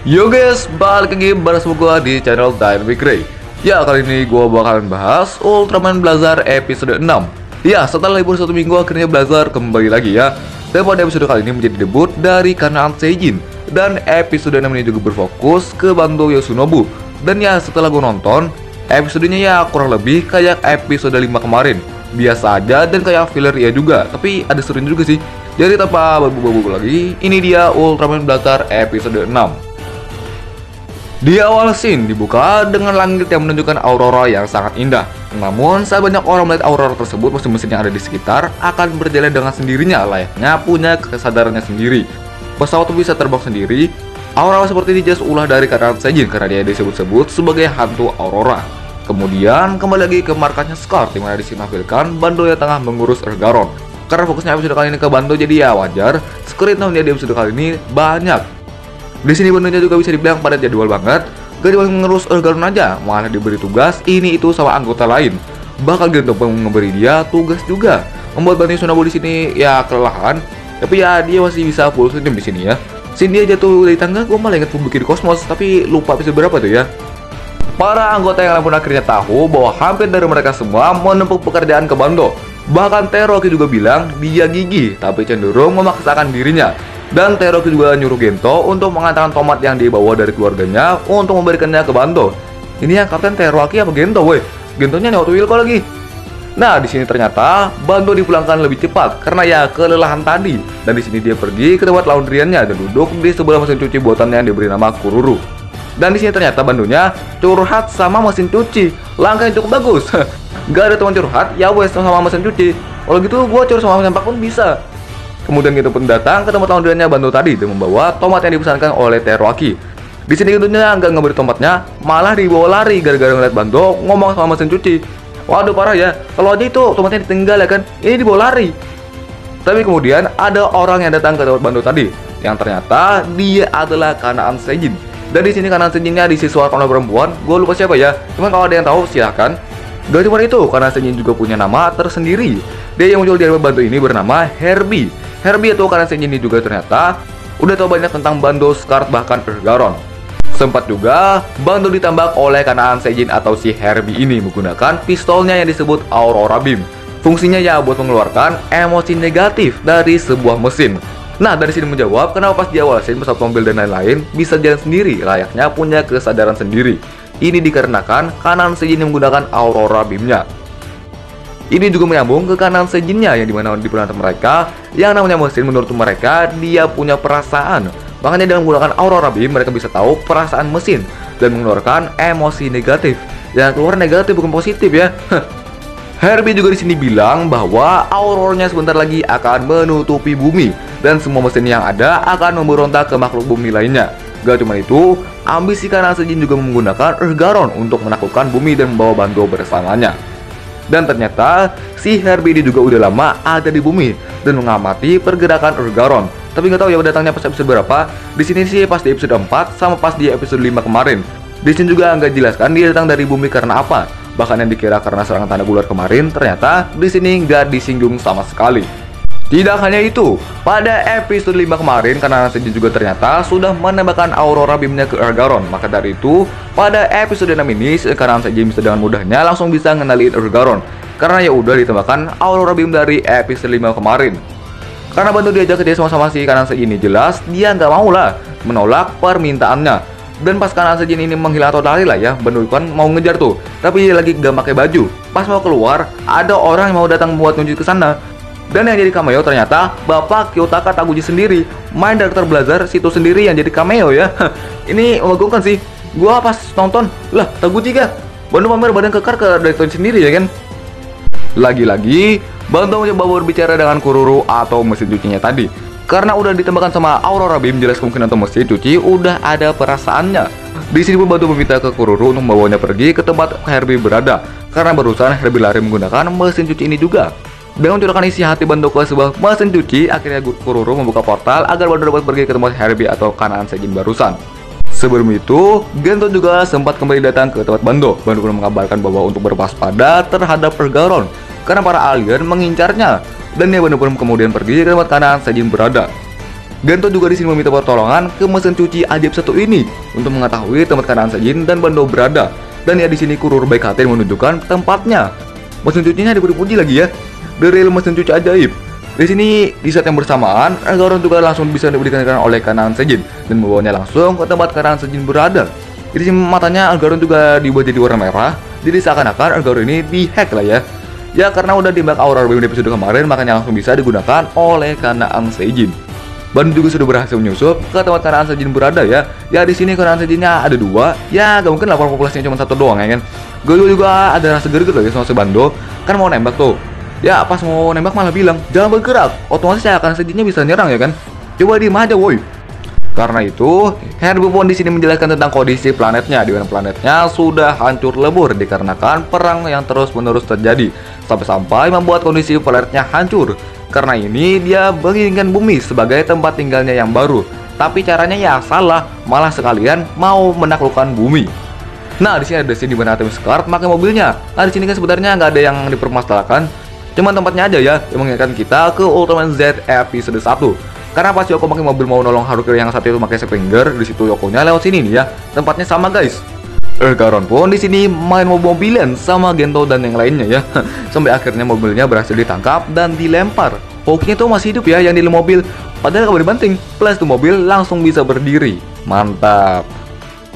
Yo guys, balik lagi bersama gua di channel Dynamic Ray. Ya, kali ini gua bakalan bahas Ultraman Blazar episode 6. Ya, setelah libur 1 minggu akhirnya Blazar kembali lagi ya. Dan pada episode kali ini menjadi debut dari Kanaan Seijin. Dan episode 6 ini juga berfokus ke Bando Yoshinobu. Dan ya, setelah gua nonton, episodenya ya kurang lebih kayak episode 5 kemarin. Biasa aja dan kayak filler ya juga, tapi ada serunya juga sih. Jadi tanpa babu-babu lagi, ini dia Ultraman Blazar episode 6. Di awal scene dibuka dengan langit yang menunjukkan aurora yang sangat indah. Namun saat banyak orang melihat aurora tersebut, mesin-mesin yang ada di sekitar akan berjalan dengan sendirinya layaknya punya kesadarannya sendiri. Pesawat itu bisa terbang sendiri. Aurora seperti ini jelas ulah dari Kanaan Seijin karena dia disebut-sebut sebagai hantu aurora. Kemudian kembali lagi ke markasnya Scar, di mana disini menampilkan Bando yang tengah mengurus Ergaron. Karena fokusnya episode kali ini ke Bando, jadi ya wajar screen time di episode kali ini banyak. Di sini Bandonya juga bisa dibilang pada jadwal banget. Gak cuma mengurus Ergaron aja, malah diberi tugas ini itu sama anggota lain. Bahkan Gento pun memberi dia tugas juga, membuat Bando Yoshinobu di sini ya kelelahan. Tapi ya dia masih bisa full senyum di sini ya. Sini dia jatuh dari tangga, gue malah inget Fubuki di Kosmos, tapi lupa episode berapa tuh ya. Para anggota yang lain pun akhirnya tahu bahwa hampir dari mereka semua menumpuk pekerjaan ke Bando. Bahkan Teroki juga bilang dia gigih, tapi cenderung memaksakan dirinya. Dan Teroki juga nyuruh Gento untuk mengantarkan tomat yang dibawa dari keluarganya untuk memberikannya ke Bando. Ini yang kapten Teroki apa Gento weh? Gentonya Hot Wheel kok lagi. Nah, di sini ternyata Bando dipulangkan lebih cepat karena ya kelelahan tadi. Dan di sini dia pergi ke tempat laundryannya dan duduk di sebelah mesin cuci buatannya yang diberi nama Kururu. Dan di sini ternyata Bandonya curhat sama mesin cuci. Langkah yang cukup bagus. Gak ada teman curhat, ya wes sama mesin cuci. Kalau gitu gua curhat sama mesin pun bisa. Kemudian Gento pun datang ke tempat laundryannya Bando tadi dan membawa tomat yang dipesankan oleh Teroki. Di sini Gentonya nggak ngeberi tomatnya, malah dibawa lari gara-gara ngeliat Bando ngomong sama mesin cuci. Waduh parah ya, kalau aja itu tomatnya ditinggal ya kan, ini dibawa lari. Tapi kemudian ada orang yang datang ke tempat Bando tadi, yang ternyata dia adalah Kanaan Seijin. Dan di sini Kanaan Seijinnya disuarakan oleh perempuan, gue lupa siapa ya. Cuman kalau ada yang tahu silahkan. Gak cuma itu, Kanaan Seijin juga punya nama tersendiri. Dia yang muncul di Bando ini bernama Herbie. Herbie atau Kanaan Seijin ini juga ternyata udah tahu banyak tentang Bando, Scar, bahkan Ergaron. Sempat juga Bando ditambak oleh Kanaan Seijin atau si Herbie ini menggunakan pistolnya yang disebut Aurora Beam. Fungsinya ya buat mengeluarkan emosi negatif dari sebuah mesin. Nah, dari sini menjawab kenapa pas di awal scene pesawat mobil dan lain-lain bisa jalan sendiri layaknya punya kesadaran sendiri. Ini dikarenakan Kanaan Seijin yang menggunakan Aurora Beam-nya. Ini juga menyambung ke Kanaan Seijin-nya yang dimana di planet mereka yang namanya mesin, menurut mereka dia punya perasaan. Makanya dengan menggunakan Aurora Beam mereka bisa tahu perasaan mesin dan mengeluarkan emosi negatif. Yang keluar negatif bukan positif ya. Herbie juga di sini bilang bahwa auroranya sebentar lagi akan menutupi bumi dan semua mesin yang ada akan memberontak ke makhluk bumi lainnya. Gak cuma itu, ambisi Kanaan Seijin juga menggunakan Ergaron untuk menaklukkan bumi dan membawa Bando bersamanya. Dan ternyata si Herbie ini juga udah lama ada di bumi dan mengamati pergerakan Ergaron. Tapi nggak tahu ya datangnya pas episode berapa. Di sini sih pas di episode 4 sama pas di episode 5 kemarin. Di sini juga nggak jelaskan dia datang dari bumi karena apa. Bahkan yang dikira karena serangan tanda bulan kemarin, ternyata di sini nggak disinggung sama sekali. Tidak hanya itu, pada episode 5 kemarin Kanaan Seijin juga ternyata sudah menembakkan Aurora Beam-nya ke Ergaron. Maka dari itu, pada episode 6 ini Kanaan Seijin bisa dengan mudahnya langsung bisa ngenalin Ergaron. Karena ya udah ditembakkan Aurora Beam dari episode 5 kemarin. Karena Bando diajak kerja sama si Kanaan Seijin ini, jelas dia nggak mau lah menolak permintaannya. Dan pas Kanaan Seijin ini menghilang atau lari lah ya, Bando kan mau ngejar tuh, tapi dia lagi gak pakai baju. Pas mau keluar, ada orang yang mau datang buat nunjuk ke sana. Dan yang jadi cameo ternyata Bapak Kiyotaka Taguchi sendiri, main director Blazar situ sendiri yang jadi cameo ya. Ini mengagumkan sih. Gua pas nonton, lah Taguchi kah? Bando pamer badan kekar ke director sendiri ya kan. Lagi-lagi Bando mencoba berbicara dengan Kururu atau mesin cucinya tadi. Karena udah ditembakkan sama Aurora Beam, jelas kemungkinan untuk mesin cuci udah ada perasaannya. Di sini pun Bando meminta ke Kururu untuk membawanya pergi ke tempat Herbie berada. Karena barusan Herbie lari menggunakan mesin cuci ini juga. Dengan mencurahkan isi hati Bando ke sebuah mesin cuci, akhirnya Kururu membuka portal agar Bando dapat pergi ke tempat Herbie atau Kanaan Seijin barusan. Sebelum itu, Gento juga sempat kembali datang ke tempat Bando. Bando pun mengabarkan bahwa untuk berwaspada terhadap Ergaron karena para alien mengincarnya. Dan dia benar-benar kemudian pergi ke tempat Kanaan Seijin berada. Gento juga di sini meminta pertolongan ke mesin cuci ajaib satu ini untuk mengetahui tempat keadaan Sejin dan Bando berada. Dan ya di sini Kurur baik hati menunjukkan tempatnya. Mesin cucinya dipuji-puji lagi ya. The real mesin cuci ajaib. Di sini di saat yang bersamaan, Elgaron juga langsung bisa diberikan oleh kanan Sejin dan membawanya langsung ke tempat kanan Sejin berada. Di sini matanya Elgaron juga dibuat jadi warna merah. Jadi seakan-akan Elgaron ini dihack lah ya. Ya karena udah dimbak aura di episode kemarin, makanya langsung bisa digunakan oleh Kanaan Sejin. Bando juga sudah berhasil menyusup ke tempat Kanaan Sejin berada ya. Ya di sini Kanaan Sejinnya ada 2. Ya gak mungkin lapor populasinya cuma 1 doang ya kan. Gue juga ada rasa greget loh ya sama si Bando. Kan mau nembak tuh. Ya pas mau nembak malah bilang jangan bergerak. Otomatis ya Kanaan Sejinnya bisa nyerang ya kan. Coba diem aja woi. Karena itu, Herbu pun di sini menjelaskan tentang kondisi planetnya, di mana planetnya sudah hancur lebur dikarenakan perang yang terus-menerus terjadi sampai-sampai membuat kondisi planetnya hancur. Karena ini dia menginginkan bumi sebagai tempat tinggalnya yang baru. Tapi caranya ya salah, malah sekalian mau menaklukkan bumi. Nah di sini ada scene di mana Tim Scar pakai mobilnya. Nah di sini kan sebenarnya nggak ada yang dipermasalahkan, cuman tempatnya aja ya yang mengingatkan kita ke Ultraman Z episode 1. Karena pas Yoko pakai mobil mau nolong Haruki yang satu itu pakai Springer, di situ Yokonya lewat sini nih ya. Tempatnya sama guys. Elgaron pun di sini main mobil-mobilan sama Gento dan yang lainnya ya. Sampai akhirnya mobilnya berhasil ditangkap dan dilempar. Hokinya tuh masih hidup ya yang di mobil. Padahal kabar dibanting, plus tuh mobil langsung bisa berdiri. Mantap.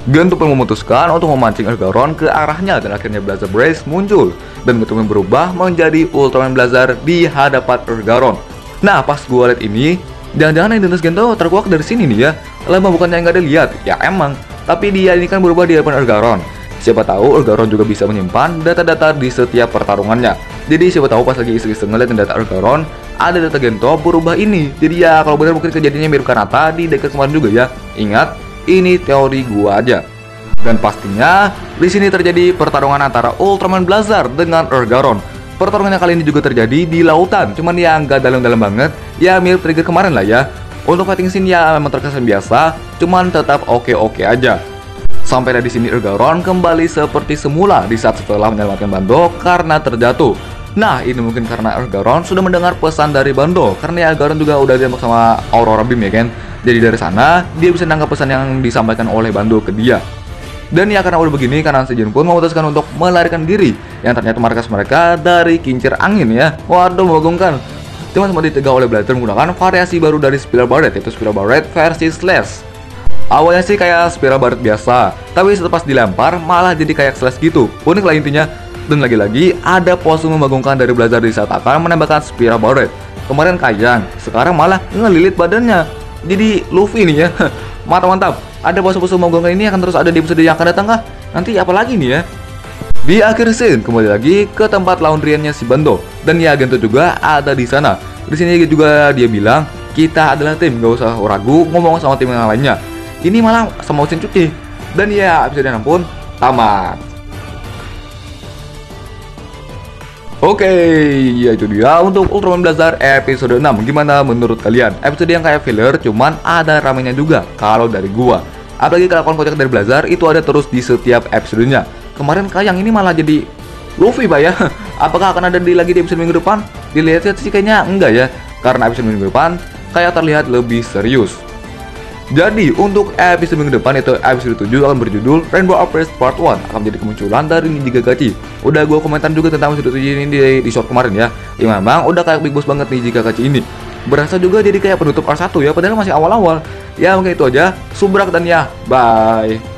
Gento pun memutuskan untuk memancing Elgaron ke arahnya dan akhirnya Blazer Brace muncul dan Gento berubah menjadi Ultraman Blazer di hadapan Elgaron. Nah pas gua liat ini, jangan-jangan identitas Gento terkuak dari sini nih ya. Lama bukannya nggak ada lihat, ya emang. Tapi dia ini kan berubah di hadapan Elgaron. Siapa tahu Elgaron juga bisa menyimpan data-data di setiap pertarungannya. Jadi siapa tahu pas lagi iseng-iseng ngeliatin data Elgaron, ada data Gento berubah ini. Jadi ya kalau benar mungkin kejadiannya mirip Kanata di dekat kemarin juga ya. Ingat, ini teori gua aja. Dan pastinya di sini terjadi pertarungan antara Ultraman Blazer dengan Elgaron. Pertarungannya kali ini juga terjadi di lautan, cuman ya nggak dalam-dalam banget. Ya mirip trigger kemarin lah ya. Untuk fighting scene ya memang terkesan biasa, cuman tetap oke-oke aja. Sampai di sini Elgaron kembali seperti semula di saat setelah menyelamatkan Bando karena terjatuh. Nah ini mungkin karena Elgaron sudah mendengar pesan dari Bando, karena ya Elgaron juga udah ditembak sama Aurora Beam ya kan. Jadi dari sana dia bisa nangkap pesan yang disampaikan oleh Bando ke dia. Dan ya karena udah begini, Kanaan Sejin pun memutuskan untuk melarikan diri, yang ternyata markas mereka dari kincir angin ya. Waduh membagongkan. Cuma sempat ditegak oleh Blazer menggunakan variasi baru dari Spiral Barret, yaitu Spiral Barret versi Slash. Awalnya sih kayak Spiral Barret biasa, tapi setelah dilempar malah jadi kayak Slash gitu. Unik lah intinya. Dan lagi-lagi ada pose membagongkan dari Blazer di saat akan menembakkan Spiral Barret. Kemarin kayang, sekarang malah ngelilit badannya. Jadi Luffy nih ya. Mantap. Ada pose-pose membagongkan ini akan terus ada di episode yang akan datang kah? Nanti apa lagi nih ya? Di akhir scene kembali lagi ke tempat laundryannya si Bando dan ya Gento juga ada di sana. Di sini juga dia bilang kita adalah tim, gak usah ragu ngomong sama tim yang lainnya. Ini malah sama mesin cuci. Dan ya episode 6 pun tamat. Oke, ya itu dia untuk Ultraman Blazer episode 6. Gimana menurut kalian? Episode yang kayak filler cuman ada ramenya juga kalau dari gua. Apalagi kelakuan kocak dari Blazer itu ada terus di setiap episodenya. Kemarin Kayang ini malah jadi Luffy pak ya. Apakah akan ada lagi di episode minggu depan? Dilihat sih kayaknya enggak ya. Karena episode minggu depan kayak terlihat lebih serius. Jadi untuk episode minggu depan itu episode 7 akan berjudul Rainbow Uprising Part 1 akan menjadi kemunculan dari Nijigakachi. Udah gua komentar juga tentang episode 7 ini di short kemarin ya. Ya memang udah kayak big boss banget Nijigakachi ini. Berasa juga jadi kayak penutup R1 ya, padahal masih awal-awal. Ya mungkin itu aja. Subrak dan ya, bye.